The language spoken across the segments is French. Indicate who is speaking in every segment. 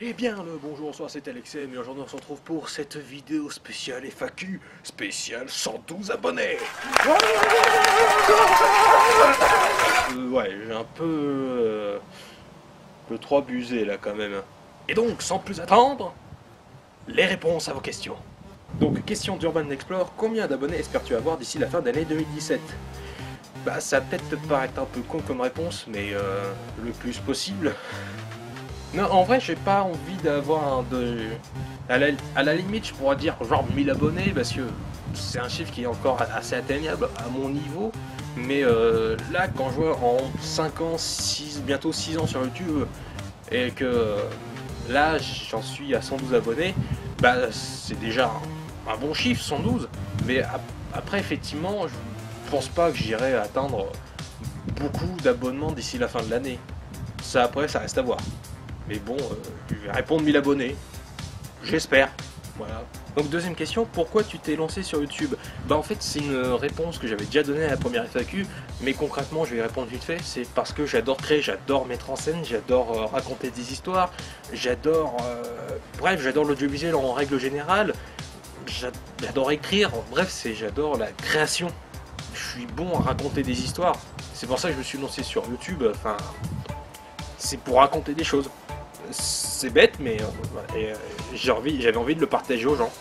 Speaker 1: Eh bien le bonjour, bonsoir, c'est Alexem et aujourd'hui on se retrouve pour cette vidéo spéciale FAQ, spéciale 112 abonnés. Ouais, j'ai un peu trop abusé là quand même. Et donc, sans plus attendre, les réponses à vos questions. Donc, question d'Urban Explore, combien d'abonnés espères-tu avoir d'ici la fin d'année 2017? Bah, ça va peut-être te paraître un peu con comme réponse, mais le plus possible. Non, en vrai, j'ai pas envie d'avoir à la limite, je pourrais dire genre 1000 abonnés, parce que c'est un chiffre qui est encore assez atteignable à mon niveau. Mais là, quand je vois en 5 ans, 6, bientôt 6 ans sur YouTube, et que là, j'en suis à 112 abonnés, bah c'est déjà un bon chiffre, 112. Mais après, effectivement, je pense pas que j'irai atteindre beaucoup d'abonnements d'ici la fin de l'année. Ça, après, ça reste à voir. Mais bon, je vais répondre 1000 abonnés. J'espère. Voilà. Donc deuxième question, pourquoi tu t'es lancé sur YouTube? Bah en fait c'est une réponse que j'avais déjà donnée à la première FAQ, mais concrètement je vais y répondre vite fait. C'est parce que j'adore créer, j'adore mettre en scène, j'adore raconter des histoires, j'adore... bref, j'adore l'audiovisuel en règle générale, j'adore écrire, bref, j'adore la création. Je suis bon à raconter des histoires. C'est pour ça que je me suis lancé sur YouTube, enfin... c'est pour raconter des choses. C'est bête, mais j'avais envie de le partager aux gens.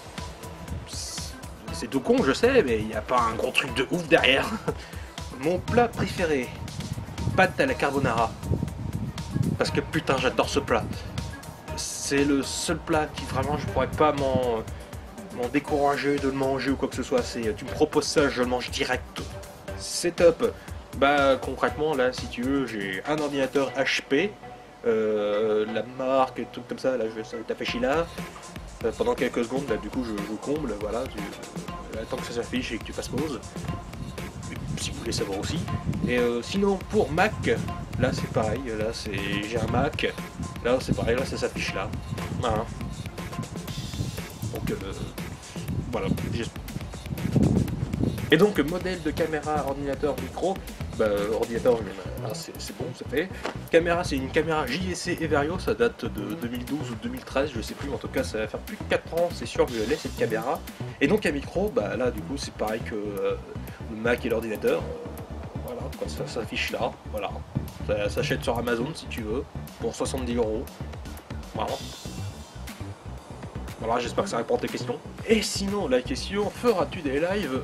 Speaker 1: C'est tout con, je sais, mais il n'y a pas un gros truc de ouf derrière. Mon plat préféré, pâte à la carbonara. Parce que putain, j'adore ce plat. C'est le seul plat qui vraiment je pourrais pas m'en décourager de le manger ou quoi que ce soit. Tu me proposes ça, je le mange direct. C'est top. Bah concrètement là, si tu veux, j'ai un ordinateur HP. La marque et tout comme ça, là je vais t'afficher là pendant quelques secondes, là du coup je comble, voilà, attends que ça s'affiche et que tu fasses pause, si vous voulez savoir aussi. Et sinon pour Mac, là c'est pareil, là j'ai un Mac, là c'est pareil, là ça s'affiche là, voilà. Donc voilà. Et donc modèle de caméra, ordinateur, micro, bah, ordinateur, c'est bon, ça fait. Caméra, c'est une caméra JVC Everio, ça date de 2012 ou 2013, je sais plus, mais en tout cas ça va faire plus de 4 ans, c'est sûr que je l'ai cette caméra. Et donc un micro, bah là du coup c'est pareil que le Mac et l'ordinateur, voilà, quoi, ça s'affiche là, voilà. Ça s'achète sur Amazon si tu veux, pour 70 €. Voilà. Voilà, j'espère que ça répond à tes questions. Et sinon, la question, feras-tu des lives?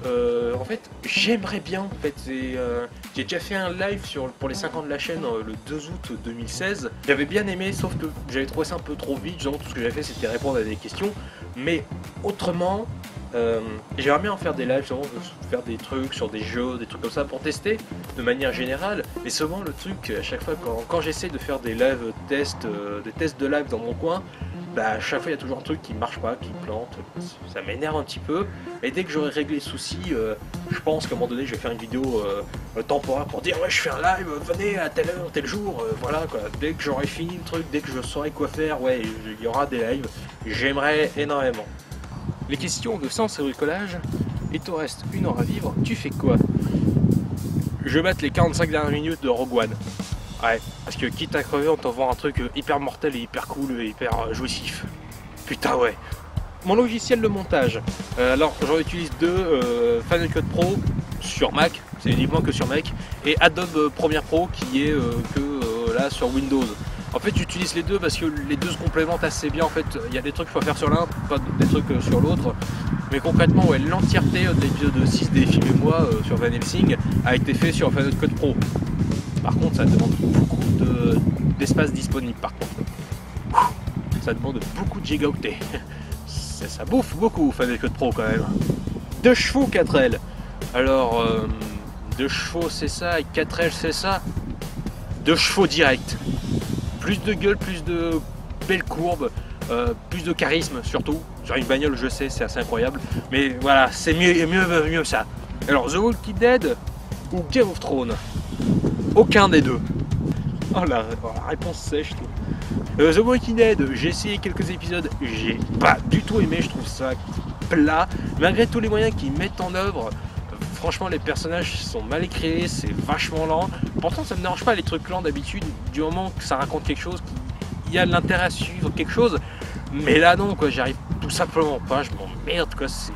Speaker 1: En fait, j'aimerais bien. En fait, j'ai déjà fait un live pour les 5 ans de la chaîne le 2 août 2016. J'avais bien aimé, sauf que j'avais trouvé ça un peu trop vite. Genre, tout ce que j'avais fait, c'était répondre à des questions. Mais autrement, j'aimerais bien en faire des lives, genre, faire des trucs sur des jeux, des trucs comme ça pour tester de manière générale. Mais souvent, le truc, à chaque fois, quand j'essaie de faire des lives tests, des tests de live dans mon coin, bah à chaque fois il y a toujours un truc qui marche pas, qui plante, ça m'énerve un petit peu. Et dès que j'aurai réglé le souci, je pense qu'à un moment donné je vais faire une vidéo temporaire pour dire ouais je fais un live, venez à telle heure, tel jour, voilà quoi. Dès que j'aurai fini le truc, dès que je saurai quoi faire, ouais il y aura des lives, j'aimerais énormément. Les questions de sens et bricolage, il te reste 1 heure à vivre, tu fais quoi? Je vais mettre les 45 dernières minutes de Rogue One. Ouais, parce que quitte à crever, on t'envoie un truc hyper mortel et hyper cool et hyper jouissif. Putain ouais. Mon logiciel de montage. Alors j'en utilise deux, Final Cut Pro sur Mac, c'est uniquement que sur Mac, et Adobe Premiere Pro qui est là sur Windows. En fait j'utilise les deux parce que les deux se complémentent assez bien. En fait il y a des trucs qu'il faut faire sur l'un, pas des trucs sur l'autre. Mais concrètement ouais, l'entièreté de l'épisode 6 des films et moi sur Van Helsing a été fait sur Final Cut Pro. Par contre, ça demande beaucoup d'espace disponible. Par contre, ça demande beaucoup de gigaoctets. Ça bouffe beaucoup, Final Cut Pro quand même. 2 chevaux, 4 ailes. Alors, 2 chevaux, c'est ça, et 4 ailes, c'est ça. 2 chevaux direct. Plus de gueule, plus de belles courbes, plus de charisme surtout. Sur une bagnole, je sais, c'est assez incroyable. Mais voilà, c'est mieux ça. Alors, The Walking Dead ou Game of Thrones? Aucun des deux. Oh la réponse sèche tout. The Walking Dead, j'ai essayé quelques épisodes, j'ai pas du tout aimé, je trouve ça plat. Malgré tous les moyens qu'ils mettent en œuvre, franchement les personnages sont mal écrits, c'est vachement lent. Pourtant ça me dérange pas les trucs lents d'habitude, du moment que ça raconte quelque chose, il y a de l'intérêt à suivre quelque chose. Mais là non quoi, j'arrive tout simplement pas, je m'emmerde quoi, c'est...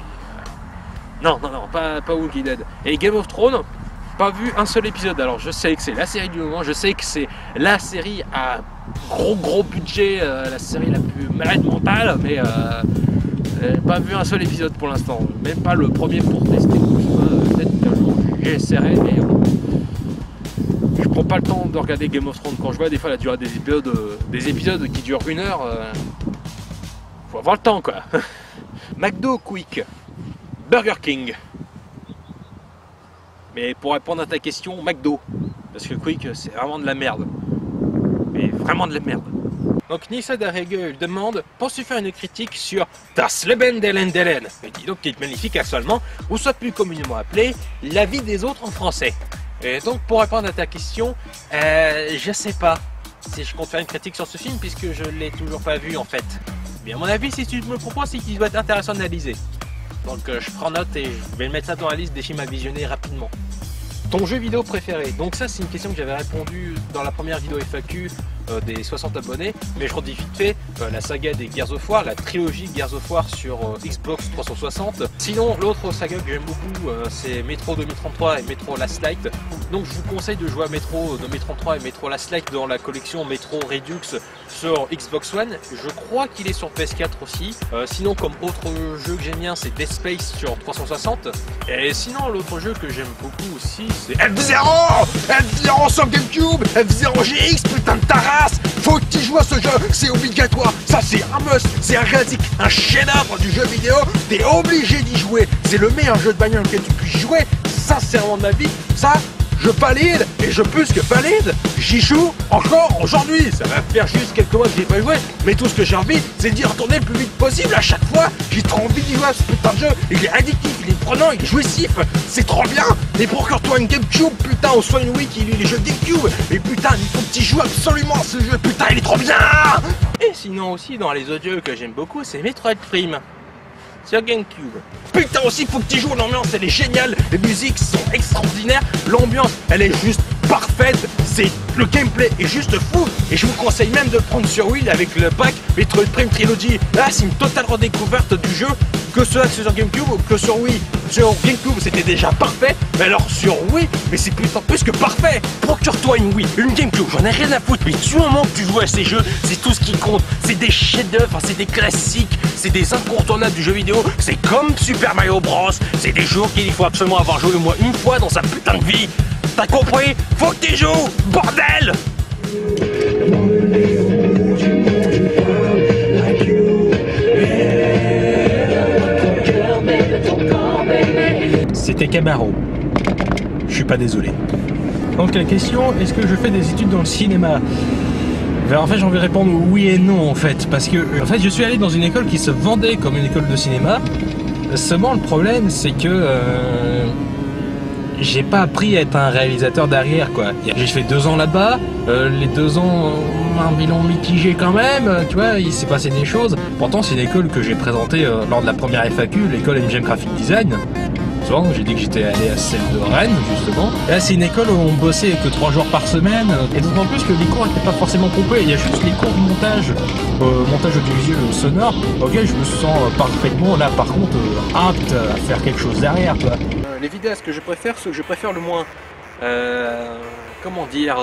Speaker 1: Non, pas Walking Dead. Et Game of Thrones, pas vu un seul épisode. Alors je sais que c'est la série du moment, je sais que c'est la série à gros budget, la série la plus malade mentale, mais pas vu un seul épisode pour l'instant. Même pas le premier pour tester. Peut-être qu'un jour j'essaierai, mais je prends pas le temps de regarder Game of Thrones. Quand je vois des fois la durée des épisodes qui durent 1 heure, faut avoir le temps quoi. McDo, Quick, Burger King. Mais pour répondre à ta question, McDo. Parce que Quick, c'est vraiment de la merde. Mais vraiment de la merde. Donc Nissa Darregel demande, penses-tu faire une critique sur Das Leben der Länderen, et dis donc qui est magnifique actuellement, ou soit plus communément appelé La vie des autres en français. Et donc pour répondre à ta question, je sais pas si je compte faire une critique sur ce film puisque je l'ai toujours pas vu en fait. Mais à mon avis, si tu me le proposes, c'est qu'il doit être intéressant d'analyser. Donc je prends note et je vais mettre ça dans la liste des films à visionner rapidement. Ton jeu vidéo préféré? Donc ça c'est une question que j'avais répondu dans la première vidéo FAQ des 60 abonnés, mais je redis vite fait, la saga des Gears of War, la trilogie Gears of War sur Xbox 360. Sinon l'autre saga que j'aime beaucoup c'est Metro 2033 et Metro Last Light. Donc je vous conseille de jouer à Metro 2033 et Metro Last Light dans la collection Metro Redux sur Xbox One. Je crois qu'il est sur PS4 aussi. Sinon comme autre jeu que j'aime bien c'est Dead Space sur 360. Et sinon l'autre jeu que j'aime beaucoup aussi c'est F-Zero! F-Zero sur GameCube! F-Zero GX, putain de ta race! Faut que tu joues à ce jeu, c'est obligatoire! Ça c'est un must, c'est un classique, un chef-d'œuvre du jeu vidéo, t'es obligé d'y jouer! C'est le meilleur jeu de bagnole que tu puisses jouer, sincèrement de ma vie, ça je valide, et je plus que valide, j'y joue encore aujourd'hui. Ça va faire juste quelques mois que j'ai pas joué, mais tout ce que j'ai envie, c'est d'y retourner le plus vite possible à chaque fois. J'ai trop envie d'y jouer à ce putain de jeu, il est addictif, il est prenant, il est jouissif, c'est trop bien. Et procure-toi une GameCube, putain, ou soit une Wii qui lit les jeux GameCube, et putain, il faut que tu joues absolument à ce jeu, putain, il est trop bien. Et sinon aussi, dans les autres jeux que j'aime beaucoup, c'est Metroid Prime sur GameCube. Putain aussi, faut que tu joues, l'ambiance elle est géniale, les musiques sont extraordinaires, l'ambiance elle est juste parfaite, le gameplay est juste fou, et je vous conseille même de le prendre sur Wii avec le pack Metroid Prime Trilogy. Là c'est une totale redécouverte du jeu, que ce soit sur GameCube ou que sur Wii. Sur GameCube c'était déjà parfait, mais alors sur Wii, mais c'est putain plus que parfait. Procure-toi une Wii, une GameCube, j'en ai rien à foutre, mais du moment que tu joues à ces jeux, c'est tout ce qui compte, c'est des chefs-d'œuvre, c'est des classiques, c'est des incontournables du jeu vidéo, c'est comme Super Mario Bros, c'est des jeux qu'il faut absolument avoir joué au moins une fois dans sa putain de vie. T'as compris? Faut que tu joues, bordel! C'était Camaro. Je suis pas désolé. Donc la question, est-ce que je fais des études dans le cinéma? En fait, j'ai envie de répondre oui et non en fait, parce que en fait, je suis allé dans une école qui se vendait comme une école de cinéma. Seulement, le problème, c'est que j'ai pas appris à être un réalisateur derrière quoi. J'ai fait 2 ans là-bas, les 2 ans ont un bilan mitigé quand même, tu vois, il s'est passé des choses. Pourtant, c'est une école que j'ai présentée lors de la première FAQ, l'école MGM Graphic Design. Souvent, j'ai dit que j'étais allé à celle de Rennes, justement. Et là, c'est une école où on bossait que 3 jours par semaine, et d'autant plus que les cours n'étaient pas forcément complets. Il y a juste les cours de montage, montage audiovisuel sonore, auquel je me sens parfaitement, là, par contre, apte à faire quelque chose derrière, quoi. Les vidéastes que je préfère, ceux que je préfère le moins. Comment dire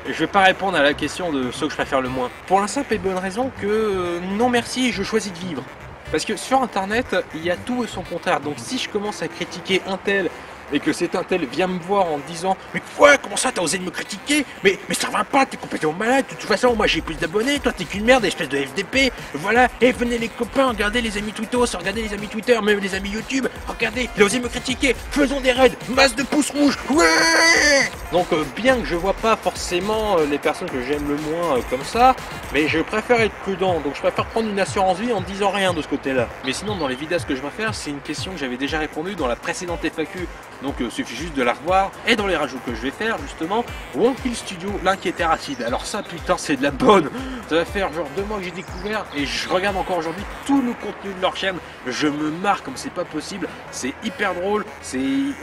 Speaker 1: je vais pas répondre à la question de ceux que je préfère le moins. Pour la simple et bonne raison que non merci, je choisis de vivre. Parce que sur internet, il y a tout et son contraire. Donc si je commence à critiquer un tel et que cet un tel vient me voir en me disant mais quoi, comment ça t'as osé de me critiquer, mais ça va pas, t'es complètement malade, de toute façon moi j'ai plus d'abonnés, toi t'es qu'une merde, espèce de FDP, voilà, et venez les copains, regardez les amis Twittos, regardez les amis Twitter, même les amis YouTube, regardez, il a osé me critiquer, faisons des raids, masse de pouces rouges, ouais. Donc bien que je vois pas forcément les personnes que j'aime le moins comme ça, mais je préfère être prudent, donc je préfère prendre une assurance vie en disant rien de ce côté-là. Mais sinon dans les vidéos que je vais faire, c'est une question que j'avais déjà répondu dans la précédente FAQ. Donc suffit juste de la revoir, et dans les rajouts que je vais faire justement, One Kill Studio, l'inquiétaire acide. Alors ça putain c'est de la bonne. Ça va faire genre 2 mois que j'ai découvert, et je regarde encore aujourd'hui tout le contenu de leur chaîne. Je me marre comme c'est pas possible, c'est hyper drôle,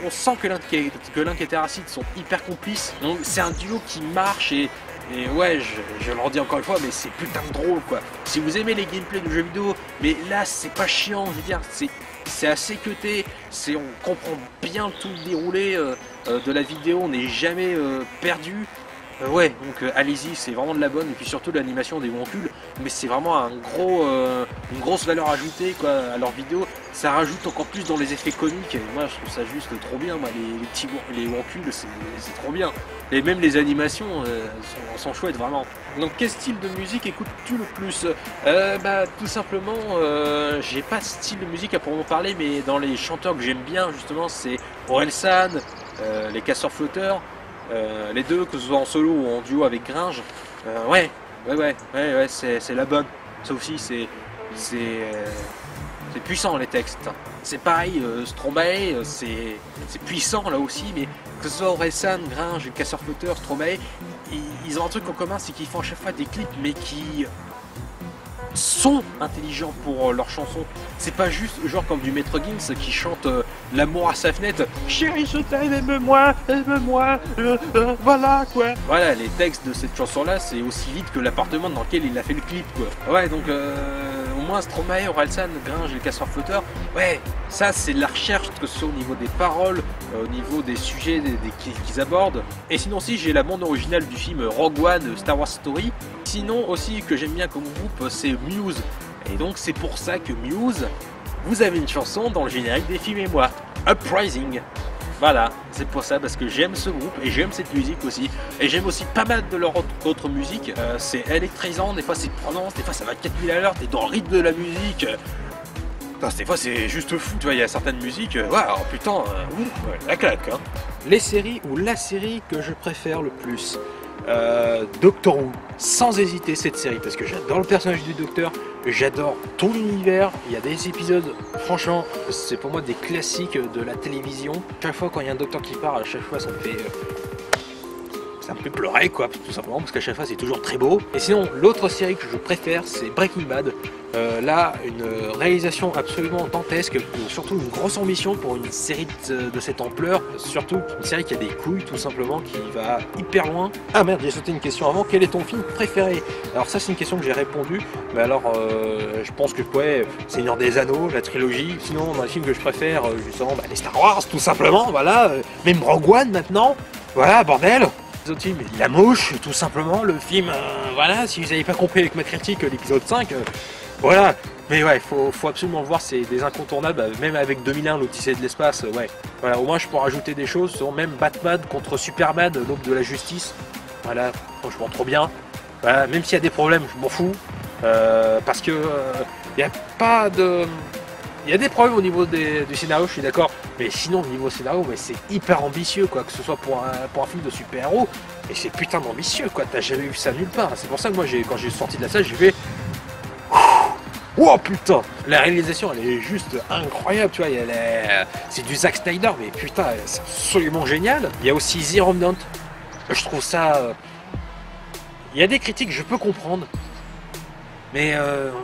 Speaker 1: on sent que l'inquiétaire acide sont hyper complices. Donc c'est un duo qui marche, et Et ouais, je le redis encore une fois, mais c'est putain de drôle quoi. Si vous aimez les gameplays de jeux vidéo, mais là c'est pas chiant, je veux dire, c'est assez cuté, on comprend bien tout le déroulé de la vidéo, on n'est jamais perdu. Ouais, donc allez-y, c'est vraiment de la bonne, et puis surtout l'animation des Wonkules, mais c'est vraiment une grosse valeur ajoutée quoi, à leur vidéo, ça rajoute encore plus dans les effets comiques, et moi je trouve ça juste trop bien, moi, les Wonkules c'est trop bien, et même les animations sont chouettes vraiment. Donc quel style de musique écoutes-tu le plus? Bah tout simplement, j'ai pas de style de musique à proprement parler, mais dans les chanteurs que j'aime bien justement c'est Orelsan, les Casseurs Flotteurs, les deux, que ce soit en solo ou en duo avec Gringe, ouais, c'est la bonne. Ça aussi, c'est puissant les textes. C'est pareil, Stromae, c'est puissant là aussi, mais que ce soit Orelsan, Gringe, Casseurs Flotteurs, Stromae, ils ont un truc en commun, c'est qu'ils font à chaque fois des clips, mais qui sont intelligents pour leurs chansons. C'est pas juste genre comme du Maître Gims qui chante l'amour à sa fenêtre. Chérie, je t'aime, aime-moi, voilà quoi. Voilà, les textes de cette chanson là, c'est aussi vite que l'appartement dans lequel il a fait le clip quoi. Ouais, donc au moins Stromae, Orelsan, Gringe et le Casseur Flotteur, ouais, ça c'est de la recherche, que ce soit au niveau des paroles, au niveau des sujets qu'ils abordent. Et sinon aussi j'ai la bande originale du film Rogue One, Star Wars Story. Sinon aussi que j'aime bien comme groupe, c'est Muse. Et donc c'est pour ça que Muse, vous avez une chanson dans le générique des films et moi, Uprising. Voilà, c'est pour ça, parce que j'aime ce groupe et j'aime cette musique aussi. Et j'aime aussi pas mal de leur autre musique. C'est électrisant, des fois c'est prononce, des fois ça va 4000 à l'heure, t'es dans le rythme de la musique. Putain, des fois c'est juste fou, tu vois, il y a certaines musiques, waouh, putain, la claque. Hein. Les séries ou la série que je préfère le plus, Doctor Who, sans hésiter cette série, parce que j'adore le personnage du Docteur, j'adore tout l'univers, il y a des épisodes, franchement, c'est pour moi des classiques de la télévision. Chaque fois quand il y a un Docteur qui part, à chaque fois ça me fait pleurer quoi, tout simplement, parce qu'à chaque fois c'est toujours très beau. Et sinon, l'autre série que je préfère, c'est Breaking Bad. Là, une réalisation absolument dantesque, surtout une grosse ambition pour une série de cette ampleur, surtout une série qui a des couilles tout simplement, qui va hyper loin. Ah merde, j'ai sauté une question avant, quel est ton film préféré? Alors ça c'est une question que j'ai répondu, mais alors je pense que ouais, Seigneur des Anneaux, la trilogie, sinon dans les films que je préfère, justement, bah, les Star Wars tout simplement, voilà, même Rogue One maintenant, voilà, bordel. Les autres films, La Mouche, tout simplement, le film, voilà, si vous n'avez pas compris avec ma critique, l'épisode 5, voilà, mais ouais, faut absolument le voir, c'est des incontournables, même avec 2001, l'Odyssée de l'espace, ouais. Voilà, au moins je peux rajouter des choses, même Batman contre Superman, l'aube de la justice, voilà, franchement trop bien. Voilà, même s'il y a des problèmes, je m'en fous, parce que il n'y a pas de... Il y a des problèmes au niveau du scénario, je suis d'accord, mais sinon au niveau scénario, mais c'est hyper ambitieux, quoi, que ce soit pour un film de super-héros, et c'est putain d'ambitieux, quoi, t'as jamais vu ça nulle part. C'est pour ça que moi, quand j'ai sorti de la salle, j'ai fait... Oh putain, la réalisation elle est juste incroyable, tu vois, c'est du Zack Snyder, mais putain, c'est absolument génial. Il y a aussi The Remnant, je trouve ça... Il y a des critiques, je peux comprendre, mais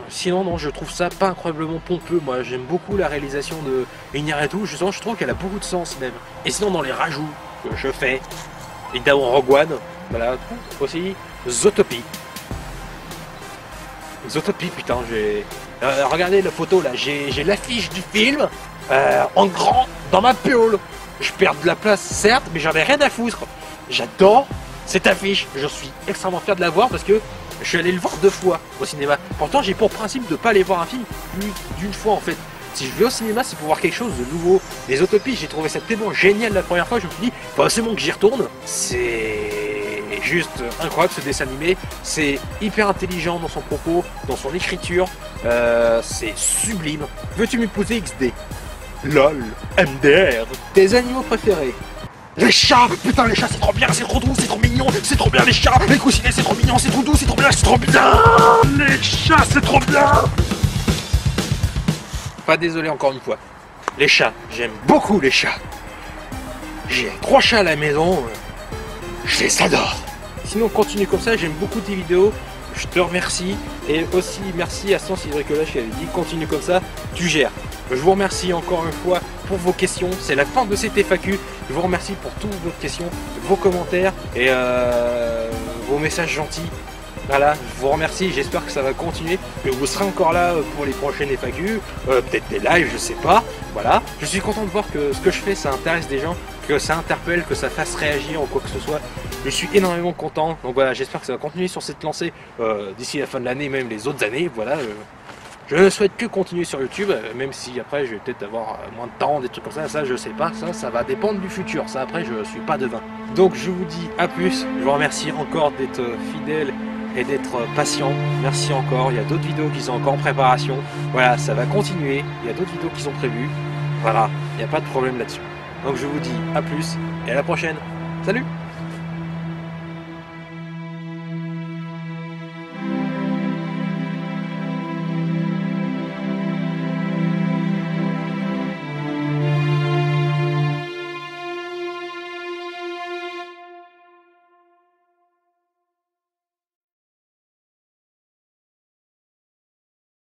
Speaker 1: sinon non, je trouve ça pas incroyablement pompeux. Moi j'aime beaucoup la réalisation de Iñárritu et tout, justement je trouve qu'elle a beaucoup de sens même. Et sinon dans les rajouts que je fais, évidemment Rogue One, voilà, aussi Zootopie. Zootopie, putain, regardez la photo là, j'ai l'affiche du film en grand dans ma piole. Je perds de la place certes, mais j'en ai rien à foutre. J'adore cette affiche, je suis extrêmement fier de la voir parce que je suis allé le voir 2 fois au cinéma. Pourtant j'ai pour principe de pas aller voir un film plus d'une fois en fait. Si je vais au cinéma, c'est pour voir quelque chose de nouveau. Les Zootopie, j'ai trouvé ça tellement génial la première fois, je me suis dit, faut absolument que j'y retourne. C'est juste incroyable ce dessin animé, c'est hyper intelligent dans son propos, dans son écriture, c'est sublime. Veux-tu m'épouser XD? LOL, MDR. Tes animaux préférés? Les chats, putain les chats c'est trop bien, c'est trop doux, c'est trop mignon, c'est trop bien les chats, les coussinets c'est trop mignon, c'est trop doux, c'est trop bien, c'est trop bien. Les chats c'est trop bien. Pas désolé encore une fois. Les chats, j'aime beaucoup les chats. J'ai 3 chats à la maison, je les adore. Sinon continue comme ça, j'aime beaucoup tes vidéos, je te remercie. Et aussi merci à Sens Hydricolache qui avait dit continue comme ça, tu gères. Je vous remercie encore une fois pour vos questions, c'est la fin de cette FAQ. Je vous remercie pour toutes vos questions, vos commentaires et vos
Speaker 2: messages gentils. Voilà, je vous remercie, j'espère que ça va continuer, que vous serez encore là pour les prochaines FAQ, peut-être des lives, je sais pas, voilà. Je suis content de voir que ce que je fais, ça intéresse des gens, que ça interpelle, que ça fasse réagir ou quoi que ce soit. Je suis énormément content, donc voilà, j'espère que ça va continuer sur cette lancée d'ici la fin de l'année, même les autres années, voilà. Je ne souhaite que continuer sur YouTube, même si après je vais peut-être avoir moins de temps, des trucs comme ça je sais pas, ça va dépendre du futur, ça après je suis pas devin. Donc je vous dis à plus, je vous remercie encore d'être fidèle et d'être patient, merci encore, il y a d'autres vidéos qui sont encore en préparation, voilà, ça va continuer, il y a d'autres vidéos qui sont prévues, voilà, il n'y a pas de problème là-dessus. Donc je vous dis à plus et à la prochaine, salut!